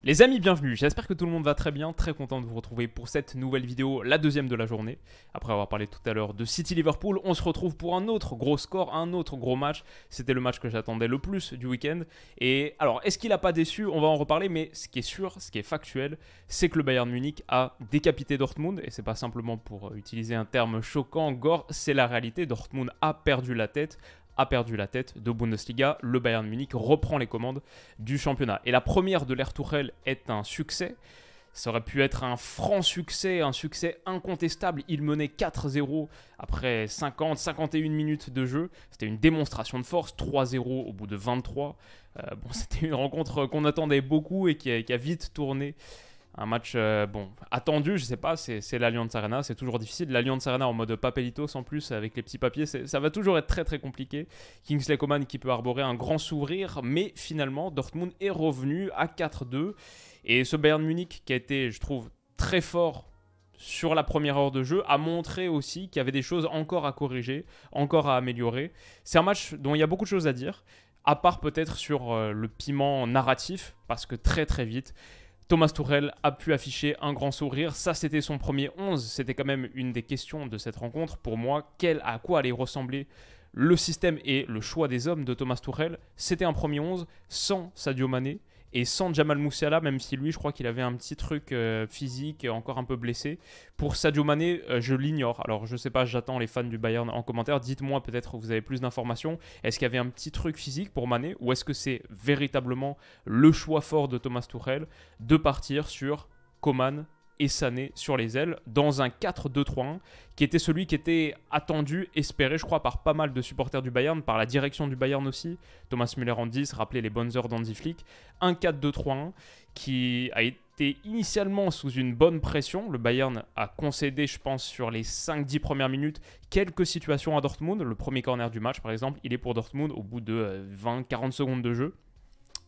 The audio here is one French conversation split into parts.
Les amis, bienvenue, j'espère que tout le monde va très bien, très content de vous retrouver pour cette nouvelle vidéo, la deuxième de la journée. Après avoir parlé tout à l'heure de City-Liverpool, on se retrouve pour un autre gros score, un autre gros match. C'était le match que j'attendais le plus du week-end. Et alors, est-ce qu'il n'a pas déçu? On va en reparler, mais ce qui est sûr, ce qui est factuel, c'est que le Bayern Munich a décapité Dortmund. Et c'est pas simplement pour utiliser un terme choquant, gore, c'est la réalité. Dortmund a perdu la tête de Bundesliga, le Bayern Munich reprend les commandes du championnat. Et la première de l'ère Tuchel est un succès. Ça aurait pu être un franc succès, un succès incontestable. Il menait 4-0 après 50-51 minutes de jeu. C'était une démonstration de force, 3-0 au bout de 23. C'était une rencontre qu'on attendait beaucoup et qui a vite tourné. Un match attendu, je sais pas, c'est l'Allianz Arena, c'est toujours difficile. L'Allianz Arena en mode papelitos en plus, avec les petits papiers, ça va toujours être très très compliqué. Kingsley Coman qui peut arborer un grand sourire, mais finalement Dortmund est revenu à 4-2. Et ce Bayern Munich qui a été, je trouve, très fort sur la première heure de jeu, a montré aussi qu'il y avait des choses encore à corriger, encore à améliorer. C'est un match dont il y a beaucoup de choses à dire, à part peut-être sur le piment narratif, parce que très très vite, Thomas Tuchel a pu afficher un grand sourire. Ça, c'était son premier 11. C'était quand même une des questions de cette rencontre. Pour moi, à quoi allait ressembler le système et le choix des hommes de Thomas Tuchel? C'était un premier 11 sans Sadio Mané et sans Jamal Musiala, même si lui, je crois qu'il avait un petit truc physique, encore un peu blessé. Pour Sadio Mané, je l'ignore. Alors, je ne sais pas, j'attends les fans du Bayern en commentaire. Dites-moi, peut-être vous avez plus d'informations. Est-ce qu'il y avait un petit truc physique pour Mané ou est-ce que c'est véritablement le choix fort de Thomas Tuchel de partir sur Coman et Sané sur les ailes dans un 4-2-3-1 qui était celui qui était attendu, espéré, je crois, par pas mal de supporters du Bayern, par la direction du Bayern aussi. Thomas Müller en 10, rappelez les bonnes heures d'Hansi Flick. Un 4-2-3-1 qui a été initialement sous une bonne pression. Le Bayern a concédé, je pense, sur les 5-10 premières minutes, quelques situations à Dortmund. Le premier corner du match, par exemple, il est pour Dortmund au bout de 20-40 secondes de jeu.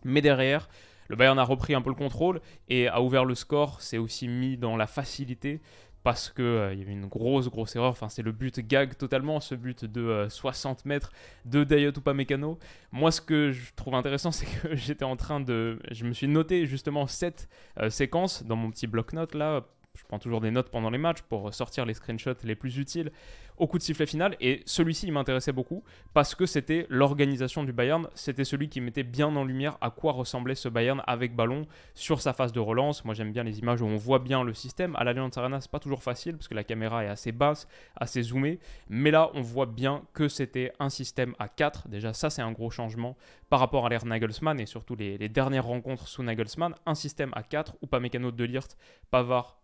Mais derrière, le Bayern a repris un peu le contrôle et a ouvert le score, s'est aussi mis dans la facilité parce qu'il y avait une grosse erreur. Enfin, c'est le but gag totalement, ce but de 60 mètres de Dayot Upamecano. Moi, ce que je trouve intéressant, c'est que je me suis noté justement cette séquence dans mon petit bloc-notes là. Je prends toujours des notes pendant les matchs pour sortir les screenshots les plus utiles au coup de sifflet final. Et celui-ci, il m'intéressait beaucoup parce que c'était l'organisation du Bayern. C'était celui qui mettait bien en lumière à quoi ressemblait ce Bayern avec ballon sur sa phase de relance. Moi, j'aime bien les images où on voit bien le système. À l'Allianz Arena, c'est pas toujours facile parce que la caméra est assez basse, assez zoomée. Mais là, on voit bien que c'était un système à 4. Déjà, ça, c'est un gros changement par rapport à l'ère Nagelsmann et surtout les dernières rencontres sous Nagelsmann. Un système à 4, Upamecano, De Ligt, Pavard,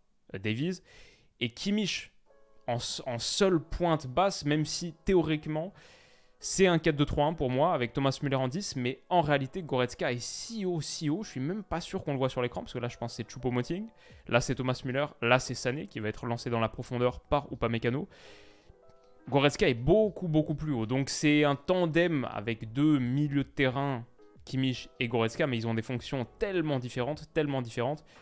Davies et Kimmich en seule pointe basse, même si théoriquement c'est un 4-2-3-1 pour moi avec Thomas Müller en 10, mais en réalité Goretzka est si haut, je suis même pas sûr qu'on le voit sur l'écran parce que là je pense que c'est Choupo-Moting, là c'est Thomas Müller, là c'est Sané qui va être lancé dans la profondeur par Upamecano. Goretzka est beaucoup plus haut, donc c'est un tandem avec deux milieux de terrain, Kimmich et Goretzka, mais ils ont des fonctions tellement différentes.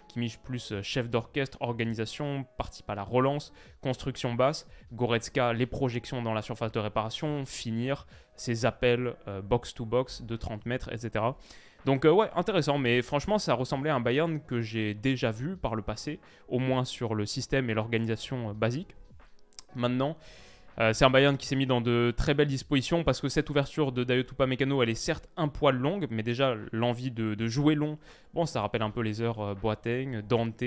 Kimmich plus chef d'orchestre, organisation, participe à la relance, construction basse. Goretzka, les projections dans la surface de réparation, finir, ses appels box-to-box de 30 mètres, etc. Donc ouais, intéressant, mais franchement, ça ressemblait à un Bayern que j'ai déjà vu par le passé, au moins sur le système et l'organisation basique. Maintenant, c'est un Bayern qui s'est mis dans de très belles dispositions parce que cette ouverture de Dayot Upamecano, elle est certes un poil longue, mais déjà l'envie de jouer long, bon, ça rappelle un peu les heures Boateng, Dante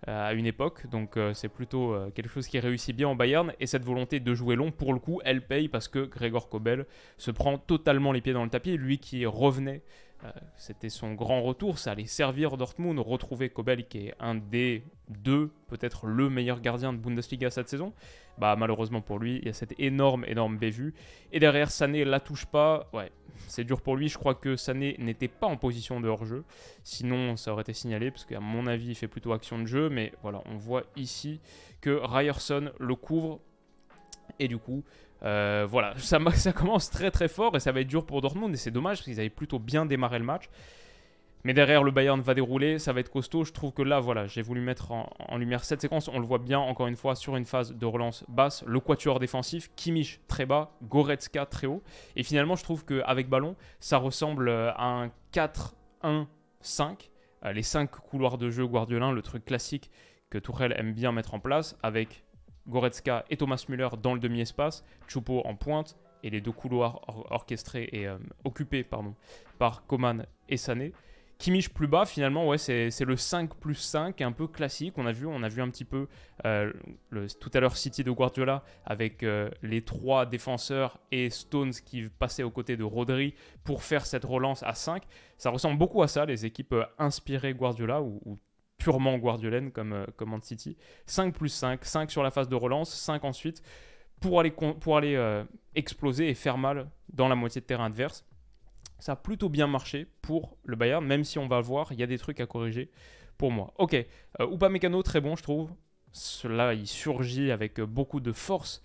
à une époque, donc c'est plutôt quelque chose qui réussit bien en Bayern, et cette volonté de jouer long, pour le coup, elle paye parce que Gregor Kobel se prend totalement les pieds dans le tapis, lui qui revenait. C'était son grand retour, ça allait servir Dortmund, retrouver Kobel qui est un des deux, peut-être le meilleur gardien de Bundesliga cette saison. Bah malheureusement pour lui, il y a cette énorme bévue. Et derrière, Sané la touche pas, ouais, c'est dur pour lui. Je crois que Sané n'était pas en position de hors-jeu, sinon ça aurait été signalé, parce qu'à mon avis, il fait plutôt action de jeu. Mais voilà, on voit ici que Ryerson le couvre, et du coup... voilà, ça commence très fort et ça va être dur pour Dortmund et c'est dommage parce qu'ils avaient plutôt bien démarré le match. Mais derrière, le Bayern va dérouler, ça va être costaud. Je trouve que là, voilà, j'ai voulu mettre en lumière cette séquence. On le voit bien, encore une fois, sur une phase de relance basse. Le quatuor défensif, Kimmich très bas, Goretzka très haut. Et finalement, je trouve qu'avec ballon, ça ressemble à un 4-1-5 les 5 couloirs de jeu guardiolin, le truc classique que Tuchel aime bien mettre en place, avec Goretzka et Thomas Müller dans le demi-espace, Choupo en pointe, et les 2 couloirs orchestrés et occupés par Coman et Sané. Kimmich plus bas, finalement, ouais, c'est le 5+5, un peu classique. On a vu un petit peu tout à l'heure City de Guardiola avec les 3 défenseurs et Stones qui passaient aux côtés de Rodri pour faire cette relance à 5. Ça ressemble beaucoup à ça, les équipes inspirées Guardiola ou purement guardiolaines comme Man City. 5+5, 5 sur la phase de relance, 5 ensuite pour aller exploser et faire mal dans la moitié de terrain adverse. Ça a plutôt bien marché pour le Bayern, même si on va le voir, il y a des trucs à corriger pour moi. Ok, Upamecano, très bon, je trouve. Là, il surgit avec beaucoup de force.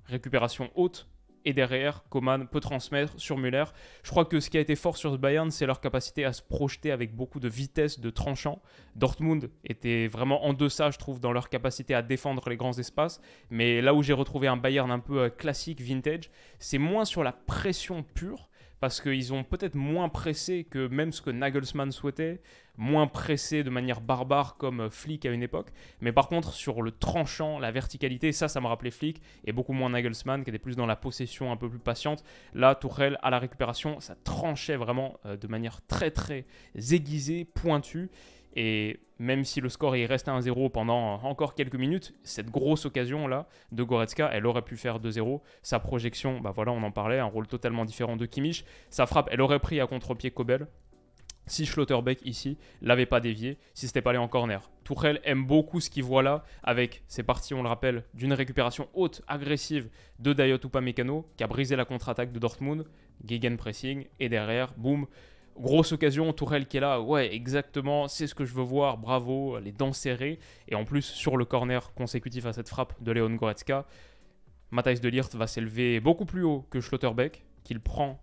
Récupération haute. Et derrière, Coman peut transmettre sur Müller. Je crois que ce qui a été fort sur ce Bayern, c'est leur capacité à se projeter avec beaucoup de vitesse, de tranchant. Dortmund était vraiment en deçà, je trouve, dans leur capacité à défendre les grands espaces. Mais là où j'ai retrouvé un Bayern un peu classique, vintage, c'est moins sur la pression pure, parce qu'ils ont peut-être moins pressé que même ce que Nagelsmann souhaitait, moins pressé de manière barbare comme Flick à une époque, mais par contre sur le tranchant, la verticalité, ça me rappelait Flick, et beaucoup moins Nagelsmann qui était plus dans la possession un peu plus patiente. Là, Tuchel à la récupération, ça tranchait vraiment de manière très très aiguisée, pointue, et même si le score est resté 1-0 pendant encore quelques minutes, cette grosse occasion-là de Goretzka, elle aurait pu faire 2-0. Sa projection, bah voilà, on en parlait, un rôle totalement différent de Kimmich. Sa frappe, elle aurait pris à contre-pied Kobel si Schlotterbeck ici l'avait pas dévié, si c'était pas allé en corner. Tuchel aime beaucoup ce qu'il voit là, avec, c'est parti, on le rappelle, d'une récupération haute, agressive de Dayot Upamecano, qui a brisé la contre-attaque de Dortmund, gegenpressing, et derrière, boum, grosse occasion, Tuchel qui est là, ouais, exactement, c'est ce que je veux voir, bravo, les dents serrées. Et en plus, sur le corner consécutif à cette frappe de Leon Goretzka, Matthijs de Ligt va s'élever beaucoup plus haut que Schlotterbeck, qu'il prend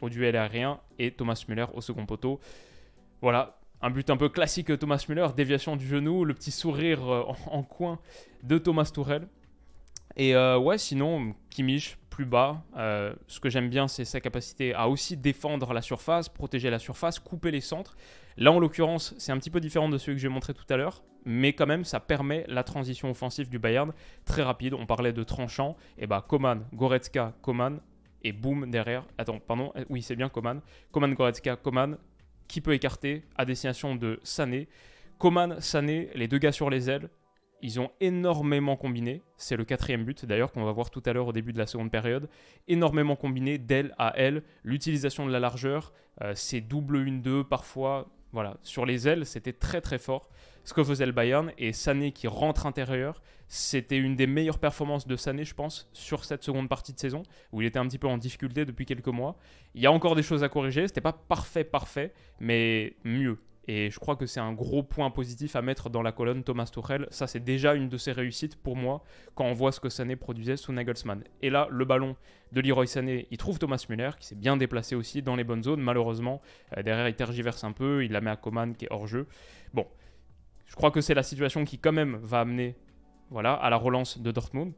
au duel aérien, et Thomas Müller au second poteau. Voilà, un but un peu classique Thomas Müller, déviation du genou, le petit sourire en coin de Thomas Tuchel. Et ouais, sinon, Kimmich, plus bas. Ce que j'aime bien, c'est sa capacité à aussi défendre la surface, protéger la surface, couper les centres. Là, en l'occurrence, c'est un petit peu différent de celui que j'ai montré tout à l'heure, mais quand même, ça permet la transition offensive du Bayern très rapide. On parlait de tranchant, et bah Coman, Goretzka, Coman, et boum, derrière. Attends, pardon, oui, c'est bien Coman. Coman, Goretzka, Coman, qui peut écarter à destination de Sané. Coman, Sané, les 2 gars sur les ailes. Ils ont énormément combiné. C'est le 4e but d'ailleurs qu'on va voir tout à l'heure au début de la seconde période. Énormément combiné d'aile à aile. L'utilisation de la largeur, c'est double 1-2 parfois. Voilà, sur les ailes, c'était très très fort ce que faisait le Bayern. Et Sané qui rentre intérieur, c'était une des meilleures performances de Sané, je pense, sur cette seconde partie de saison, où il était un petit peu en difficulté depuis quelques mois. Il y a encore des choses à corriger. C'était pas parfait, mais mieux. Et je crois que c'est un gros point positif à mettre dans la colonne Thomas Tuchel. Ça, c'est déjà une de ses réussites pour moi quand on voit ce que Sané produisait sous Nagelsmann. Et là, le ballon de Leroy Sané, il trouve Thomas Müller qui s'est bien déplacé aussi dans les bonnes zones. Malheureusement, derrière, il tergiverse un peu. Il la met à Coman qui est hors jeu. Bon, je crois que c'est la situation qui quand même va amener à la relance de Dortmund.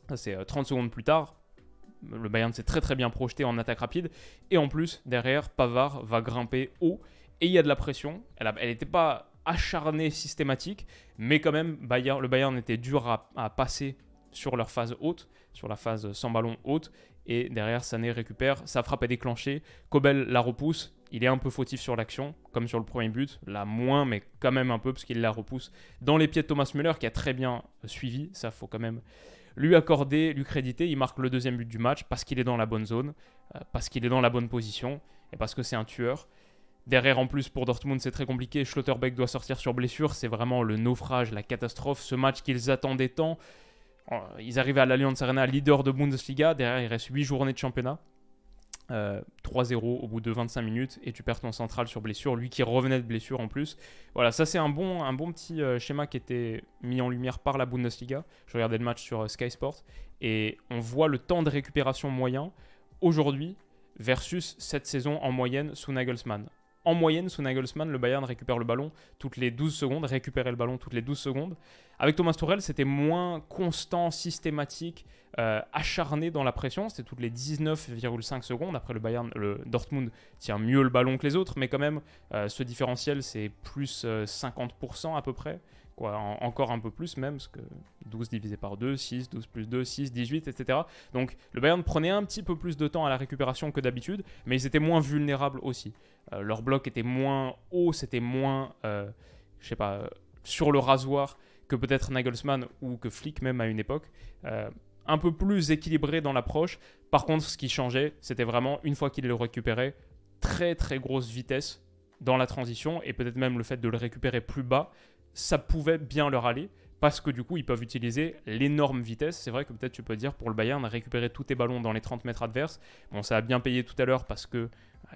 Ça, c'est 30 secondes plus tard. Le Bayern s'est très très bien projeté en attaque rapide. Et en plus, derrière, Pavard va grimper haut. Et il y a de la pression. Elle n'était pas acharnée, systématique, mais quand même, le Bayern était dur à passer sur leur phase haute, sur la phase sans ballon haute. Et derrière, Sané récupère. Sa frappe est déclenchée. Kobel la repousse. Il est un peu fautif sur l'action, comme sur le premier but. Là, moins, mais quand même un peu, parce qu'il la repousse dans les pieds de Thomas Müller, qui a très bien suivi. Ça, faut quand même lui accorder, lui créditer. Il marque le 2e but du match parce qu'il est dans la bonne zone, parce qu'il est dans la bonne position, et parce que c'est un tueur. Derrière, en plus, pour Dortmund, c'est très compliqué. Schlotterbeck doit sortir sur blessure. C'est vraiment le naufrage, la catastrophe. Ce match qu'ils attendaient tant. Ils arrivaient à l'Allianz Arena, leader de Bundesliga. Derrière, il reste 8 journées de championnat. 3-0 au bout de 25 minutes. Et tu perds ton central sur blessure. Lui qui revenait de blessure en plus. Voilà, ça c'est un bon petit schéma qui était mis en lumière par la Bundesliga. Je regardais le match sur Sky Sports. Et on voit le temps de récupération moyen aujourd'hui versus cette saison en moyenne sous Nagelsmann. En moyenne, sous Nagelsmann, le Bayern récupère le ballon toutes les 12 secondes, récupérait le ballon toutes les 12 secondes. Avec Thomas Tuchel, c'était moins constant, systématique, acharné dans la pression. C'était toutes les 19,5 secondes. Après le Bayern, le Dortmund tient mieux le ballon que les autres, mais quand même, ce différentiel, c'est plus 50% à peu près. Quoi, encore un peu plus même, parce que 12 divisé par 2, 6, 12 plus 2, 6, 18, etc. Donc le Bayern prenait un petit peu plus de temps à la récupération que d'habitude, mais ils étaient moins vulnérables aussi. Leur bloc était moins haut, c'était moins, je sais pas, sur le rasoir que peut-être Nagelsmann ou que Flick même à une époque. Un peu plus équilibré dans l'approche. Par contre, ce qui changeait, c'était vraiment, une fois qu'il le récupérait, très très grosse vitesse dans la transition, et peut-être même le fait de le récupérer plus bas, ça pouvait bien leur aller, parce que du coup, ils peuvent utiliser l'énorme vitesse. C'est vrai que peut-être tu peux dire, pour le Bayern, récupérer tous tes ballons dans les 30 mètres adverses. Bon, ça a bien payé tout à l'heure, parce que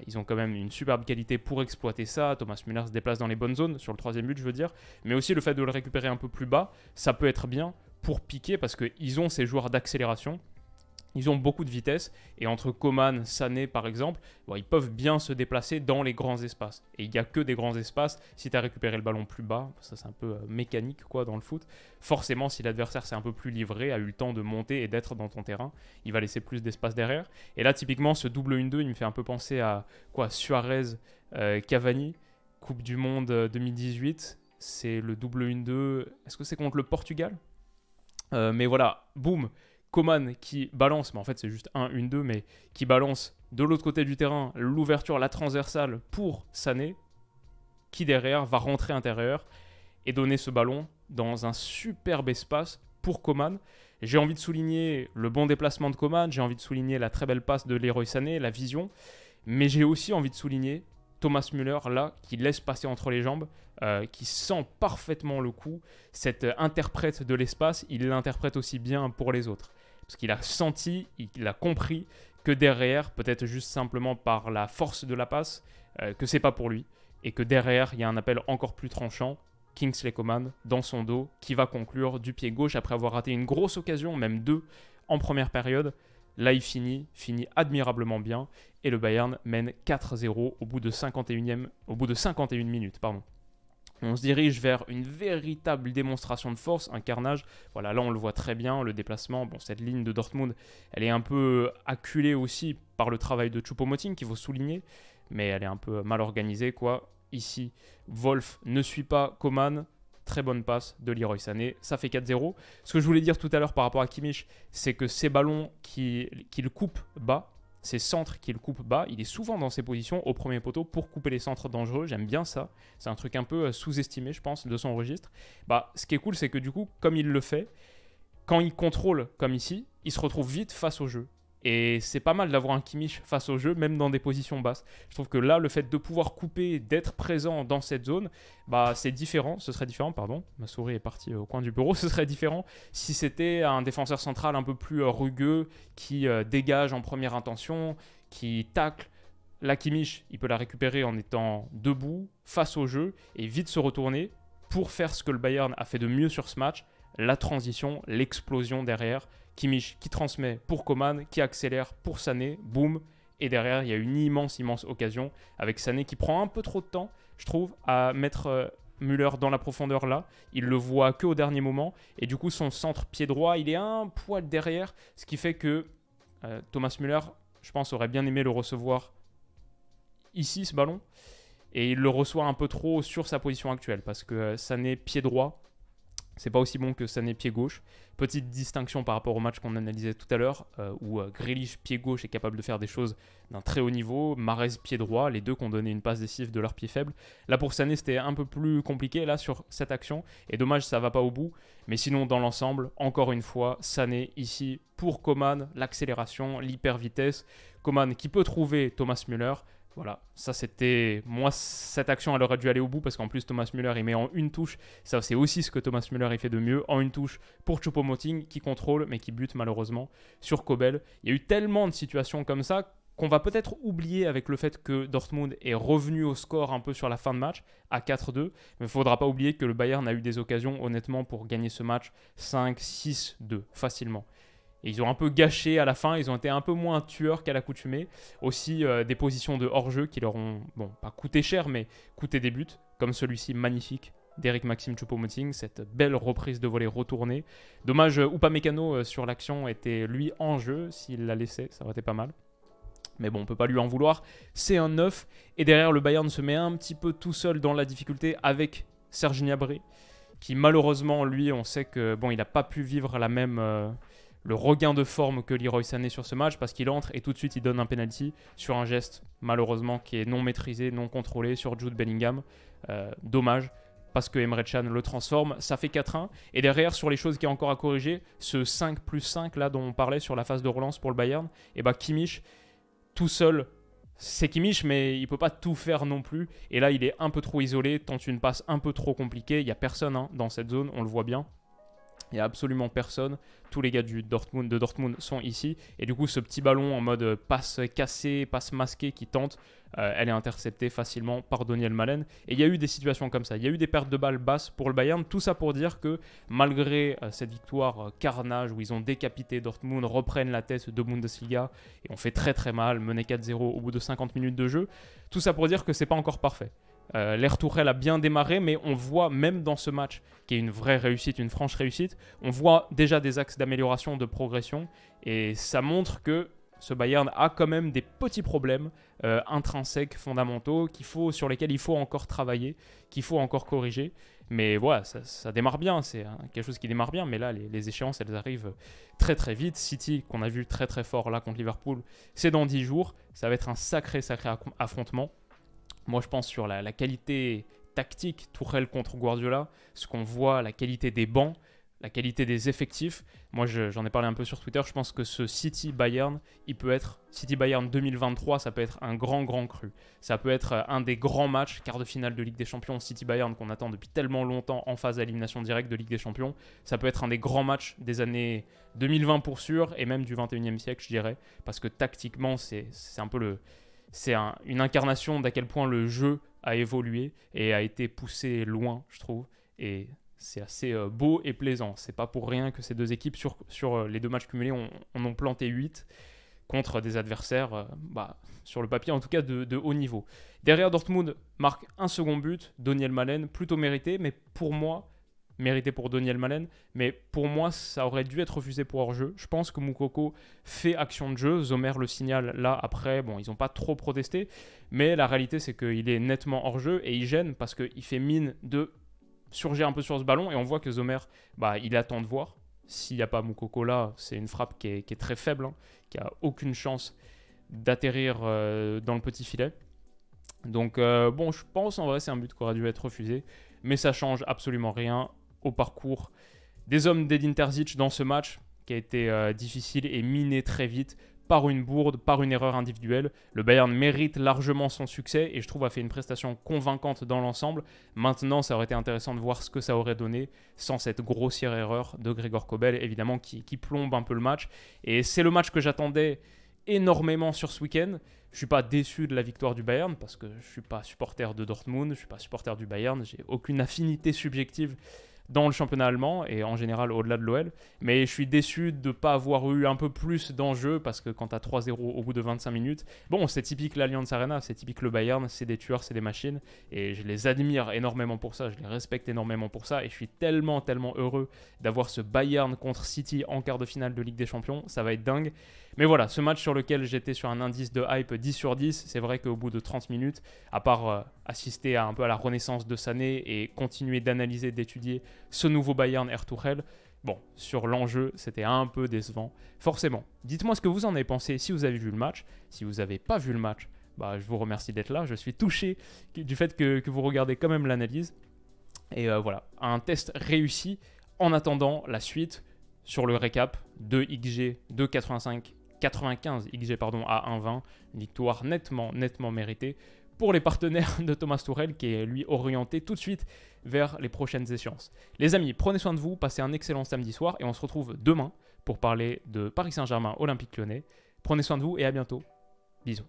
ils ont quand même une superbe qualité pour exploiter ça. Thomas Müller se déplace dans les bonnes zones, sur le troisième but, je veux dire. Mais aussi le fait de le récupérer un peu plus bas, ça peut être bien pour piquer, parce qu'ils ont ces joueurs d'accélération. Ils ont beaucoup de vitesse, et entre Coman, Sané par exemple, bon, ils peuvent bien se déplacer dans les grands espaces. Et il n'y a que des grands espaces. Si tu as récupéré le ballon plus bas, ça c'est un peu mécanique quoi dans le foot, forcément si l'adversaire s'est un peu plus livré, a eu le temps de monter et d'être dans ton terrain, il va laisser plus d'espace derrière. Et là typiquement ce double 1-2, il me fait un peu penser à quoi, Suarez, Cavani, Coupe du Monde 2018, c'est le double 1-2, est-ce que c'est contre le Portugal? Mais voilà, boum, Coman qui balance, mais en fait c'est juste 1-1-2, mais qui balance de l'autre côté du terrain l'ouverture, la transversale pour Sané, qui derrière va rentrer intérieur et donner ce ballon dans un superbe espace pour Coman. J'ai envie de souligner le bon déplacement de Coman, j'ai envie de souligner la très belle passe de Leroy Sané, la vision, mais j'ai aussi envie de souligner Thomas Müller là, qui laisse passer entre les jambes, qui sent parfaitement le coup. Cet interprète de l'espace, il l'interprète aussi bien pour les autres. Parce qu'il a senti, il a compris que derrière, peut-être juste simplement par la force de la passe, que c'est pas pour lui. Et que derrière, il y a un appel encore plus tranchant, Kingsley Coman, dans son dos, qui va conclure du pied gauche après avoir raté une grosse occasion, même deux, en première période. Là, il finit admirablement bien. Et le Bayern mène 4-0 au bout de 51 minutes. On se dirige vers une véritable démonstration de force, un carnage. Voilà, là on le voit très bien, le déplacement. Bon, cette ligne de Dortmund, elle est un peu acculée aussi par le travail de Choupo-Moting qu'il faut souligner, mais elle est un peu mal organisée, quoi. Ici, Wolf ne suit pas Coman. Très bonne passe de Leroy Sané, ça fait 4-0. Ce que je voulais dire tout à l'heure par rapport à Kimmich, c'est que ces ballons qu'il coupe bas, ces centres qu'il coupe bas, il est souvent dans ces positions au premier poteau pour couper les centres dangereux. J'aime bien ça. C'est un truc un peu sous-estimé, je pense, de son registre. Ce qui est cool, c'est que du coup, comme il le fait, quand il contrôle comme ici, il se retrouve vite face au jeu. Et c'est pas mal d'avoir un Kimmich face au jeu, même dans des positions basses. Je trouve que là, le fait de pouvoir couper, d'être présent dans cette zone, c'est différent. Ce serait différent, pardon. Ma souris est partie au coin du bureau. Ce serait différent si c'était un défenseur central un peu plus rugueux, qui dégage en première intention, qui tacle. La Kimmich, il peut la récupérer en étant debout, face au jeu, et vite se retourner pour faire ce que le Bayern a fait de mieux sur ce match, la transition, l'explosion derrière. Kimmich qui transmet pour Coman, qui accélère pour Sané, boum. Et derrière, il y a une immense occasion avec Sané qui prend un peu trop de temps, je trouve, à mettre Müller dans la profondeur là. Il le voit qu'au dernier moment. Et du coup, son centre pied droit, il est un poil derrière. Ce qui fait que Thomas Müller, je pense, aurait bien aimé le recevoir ici, ce ballon. Et il le reçoit un peu trop sur sa position actuelle. Parce que Sané pied droit, c'est pas aussi bon que Sané pied gauche. Petite distinction par rapport au match qu'on analysait tout à l'heure, où Grealish pied gauche est capable de faire des choses d'un très haut niveau, Mahrez pied droit, les deux qui ont donné une passe décisive de leur pied faible. Là pour Sané c'était un peu plus compliqué là sur cette action, et dommage ça va pas au bout. Mais sinon dans l'ensemble, encore une fois, Sané ici pour Coman, l'accélération, l'hyper vitesse. Coman qui peut trouver Thomas Müller. Voilà, ça c'était... Moi, cette action, elle aurait dû aller au bout parce qu'en plus, Thomas Müller, il met en une touche. Ça, c'est aussi ce que Thomas Müller, il fait de mieux. En une touche pour Choupo-Moting qui contrôle, mais qui bute malheureusement sur Kobel. Il y a eu tellement de situations comme ça qu'on va peut-être oublier avec le fait que Dortmund est revenu au score un peu sur la fin de match, à 4-2. Mais il ne faudra pas oublier que le Bayern a eu des occasions, honnêtement, pour gagner ce match 5-6-2, facilement. Et ils ont un peu gâché à la fin, ils ont été un peu moins tueurs qu'à l'accoutumée. Aussi des positions de hors-jeu qui leur ont, bon, pas coûté cher, mais coûté des buts, comme celui-ci magnifique d'Eric Maxime Choupo-Moting, cette belle reprise de volée retournée. Dommage, Upamecano sur l'action était lui en jeu, s'il l'a laissé, ça aurait été pas mal. Mais bon, on ne peut pas lui en vouloir. C'est un 9. Et derrière, le Bayern se met un petit peu tout seul dans la difficulté avec Serge Gnabry, qui malheureusement, lui, on sait que bon, il n'a pas pu vivre la même, le regain de forme que Leroy Sané sur ce match, parce qu'il entre et tout de suite, il donne un penalty sur un geste, malheureusement, qui est non maîtrisé, non contrôlé sur Jude Bellingham. Dommage, parce que Emre Can le transforme. Ça fait 4-1. Et derrière, sur les choses qui est encore à corriger, ce 5+5 là dont on parlait sur la phase de relance pour le Bayern, et bah Kimmich, tout seul, c'est Kimmich, mais il ne peut pas tout faire non plus. Et là, il est un peu trop isolé, tente une passe un peu trop compliquée. Il n'y a personne dans cette zone, on le voit bien. Il n'y a absolument personne. Tous les gars de Dortmund sont ici. Et du coup, ce petit ballon en mode passe cassée, passe masquée qui tente, elle est interceptée facilement par Daniel Malen. Et il y a eu des situations comme ça. Il y a eu des pertes de balles basses pour le Bayern. Tout ça pour dire que malgré cette victoire carnage où ils ont décapité Dortmund, reprennent la tête de Bundesliga et on fait très très mal, mené 4-0 au bout de 50 minutes de jeu. Tout ça pour dire que c'est pas encore parfait. L'ère Tourelle a bien démarré, mais on voit même dans ce match, qui est une vraie réussite, une franche réussite, on voit déjà des axes d'amélioration, de progression, et ça montre que ce Bayern a quand même des petits problèmes intrinsèques, fondamentaux, sur lesquels il faut encore travailler, qu'il faut encore corriger. Mais voilà, ça démarre bien, c'est quelque chose qui démarre bien, mais là, les échéances, elles arrivent très très vite. City, qu'on a vu très très fort là contre Liverpool, c'est dans 10 jours, ça va être un sacré affrontement. Moi, je pense sur la qualité tactique, Tuchel contre Guardiola, ce qu'on voit, la qualité des bancs, la qualité des effectifs. Moi, j'en ai parlé un peu sur Twitter. Je pense que ce City-Bayern, il peut être City-Bayern 2023, ça peut être un grand cru. Ça peut être un des grands matchs, quart de finale de Ligue des Champions, City-Bayern qu'on attend depuis tellement longtemps en phase d'élimination directe de Ligue des Champions. Ça peut être un des grands matchs des années 2020 pour sûr, et même du 21e siècle, je dirais. Parce que tactiquement, c'est un peu une incarnation d'à quel point le jeu a évolué et a été poussé loin, je trouve. Et c'est assez beau et plaisant. C'est pas pour rien que ces deux équipes, sur les deux matchs cumulés, en ont planté 8 contre des adversaires, sur le papier en tout cas, de haut niveau. Derrière, Dortmund marque un second but, Daniel Malen, plutôt mérité, mais pour moi, mérité pour Daniel Malen, mais pour moi, ça aurait dû être refusé pour hors-jeu. Je pense que Moukoko fait action de jeu. Zomer le signale là après. Bon, ils n'ont pas trop protesté, mais la réalité, c'est qu'il est nettement hors-jeu et il gêne parce qu'il fait mine de surgir un peu sur ce ballon et on voit que Zomer, il attend de voir. S'il n'y a pas Moukoko là, c'est une frappe qui est très faible, qui n'a aucune chance d'atterrir dans le petit filet. Donc, je pense en vrai, c'est un but qui aurait dû être refusé, mais ça change absolument rien au parcours des hommes d'Edin Terzic dans ce match qui a été difficile et miné très vite par une bourde, par une erreur individuelle. Le Bayern mérite largement son succès et je trouve a fait une prestation convaincante dans l'ensemble. Maintenant, ça aurait été intéressant de voir ce que ça aurait donné sans cette grossière erreur de Gregor Kobel, évidemment, qui plombe un peu le match. Et c'est le match que j'attendais énormément sur ce week-end. Je ne suis pas déçu de la victoire du Bayern parce que je ne suis pas supporter de Dortmund, je ne suis pas supporter du Bayern, j'ai aucune affinité subjective dans le championnat allemand et en général au-delà de l'OL. Mais je suis déçu de ne pas avoir eu un peu plus d'enjeu parce que quand tu as 3-0 au bout de 25 minutes, bon, c'est typique l'Allianz Arena, c'est typique le Bayern, c'est des tueurs, c'est des machines et je les admire énormément pour ça, je les respecte énormément pour ça et je suis tellement heureux d'avoir ce Bayern contre City en quart de finale de Ligue des Champions, ça va être dingue. Mais voilà, ce match sur lequel j'étais sur un indice de hype 10 sur 10, c'est vrai qu'au bout de 30 minutes, à part assister un peu à la renaissance de Sané et continuer d'analyser, d'étudier ce nouveau Bayern Ère Tourelle, bon, sur l'enjeu, c'était un peu décevant. Forcément, dites-moi ce que vous en avez pensé si vous avez vu le match. Si vous n'avez pas vu le match, je vous remercie d'être là. Je suis touché du fait que vous regardez quand même l'analyse. Et voilà, un test réussi. En attendant la suite sur le récap de XG de 95 XG à 1,20, une victoire nettement méritée pour les partenaires de Thomas Tuchel qui est lui orienté tout de suite vers les prochaines échéances. Les amis, prenez soin de vous, passez un excellent samedi soir et on se retrouve demain pour parler de Paris Saint-Germain Olympique Lyonnais. Prenez soin de vous et à bientôt. Bisous.